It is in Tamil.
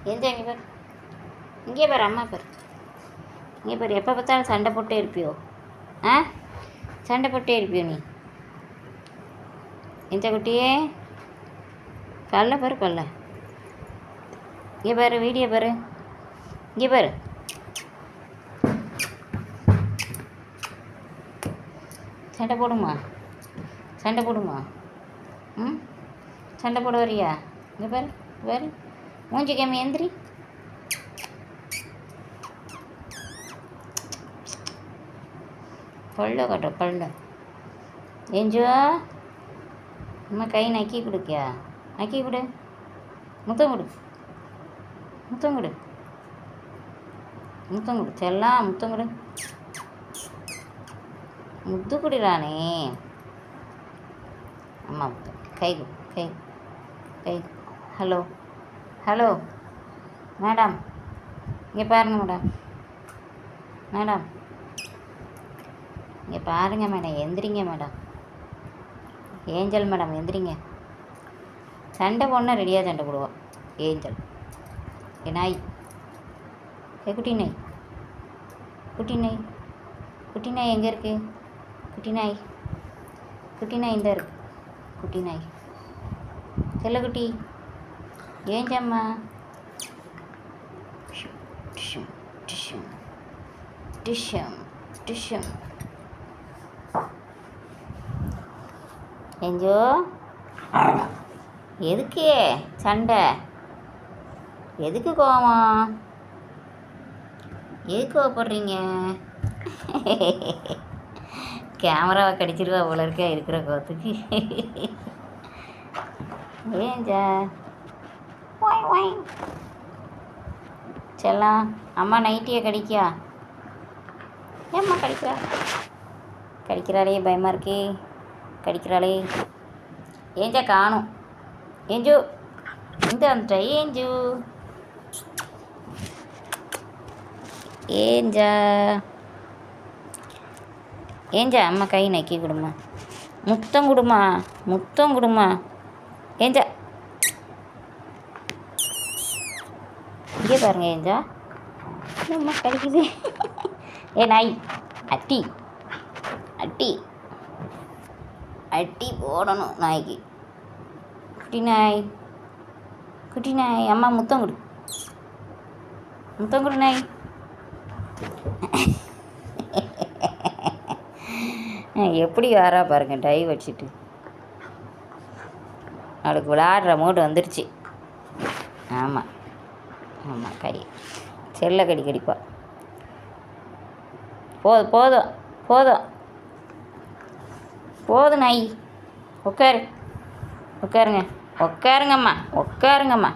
எந்த இங்கே பாரு, இங்கே பாரு, அம்மா பாரு, இங்கே பாரு. எப்போ பார்த்தாலும் சண்டை போட்டே இருப்பியோ? ஆ, சண்டை போட்டே இருப்பியோ நீ? இந்த குட்டியே பல்ல பாரு, பல்ல. இங்கே பாரு, வீடியோ பாரு, இங்கே பாரு. சண்டை போடுமா? சண்டை போடுமா? ம், சண்டை போட வரியா? இங்கே பாரு, பாரு, மூஞ்சி கேமி எந்திரி. பல்ல கட்ட பல்ல. ஏஞ்சோ, அம்மா கை நக்கி கொடுக்கியா? நக்கி கொடு, முத்தம் கொடு, முத்தம் கொடு, முத்தம் கொடு, செல்லாம் முத்தம் கொடு. முத்து குடிரானே. அம்மா முத்தம். கை கொடு, கை கை. ஹலோ ஹலோ மேடம், இங்கே பாருங்க மேடம், மேடம் இங்கே பாருங்க மேடம், எந்திரிங்க மேடம். ஏஞ்சல் மேடம் எந்திரிங்க. சண்டை போடணும், ரெடியாக சண்டை போடுவோம். ஏஞ்சல் ஏ நாய், ஏ குட்டி நாய், குட்டி நாய், குட்டி நாய் எங்கே இருக்கு? குட்டி நாய், குட்டி நாய் இந்த இருக்கு. குட்டி நாய், செல்லக்குட்டி, ஏஞ்சம்மா. டிஷம் டிஷம் டிஷம் டிஷம். ஏஞ்சோ, எதுக்கு சண்டை? எதுக்கு கோவம்? எதுக்கு கோவப்படுறீங்க? கேமராவை கடிச்சிருவா போல இருக்க இருக்கிற கோவத்துக்கு. ஏஞ்சா வாய் வாய் செல்லாம். அம்மா நைட்டியை கடிக்கியா? ஏம்மா கடிக்கிறா? கடிக்கிறாளே, பயமாக இருக்கே, கடிக்கிறாளே. ஏஞ்சா காணும். ஏஞ்சு இந்த வந்துட்டா. ஏஞ்சு, ஏஞ்சா, ஏஞ்சா அம்மா கை நக்கி கொடுமா, முத்தம் கொடுமா, முத்தம் கொடுமா. ஏஞ்சா இங்கே பாருங்க. ஏஞ்சா அம்மா கடிக்குது. ஏ நாய், அட்டி அட்டி அட்டி போடணும் நாய்க்கு. குட்டி நாய், குட்டி நாய், அம்மா முத்தம் கொடு, முத்தம் கொடு நாய். எப்படி வாரா பாருங்க, டை வச்சுட்டு. அவளுக்கு விளையாடுற மூடு வந்துடுச்சு. ஆமாம் ஆமாம், கடி செல்ல கடி கடிப்பா. போதும் போதும் போதும் போதும் நாய். உட்காரு, உட்காருங்க, உட்காருங்கம்மா, உட்காருங்கம்மா.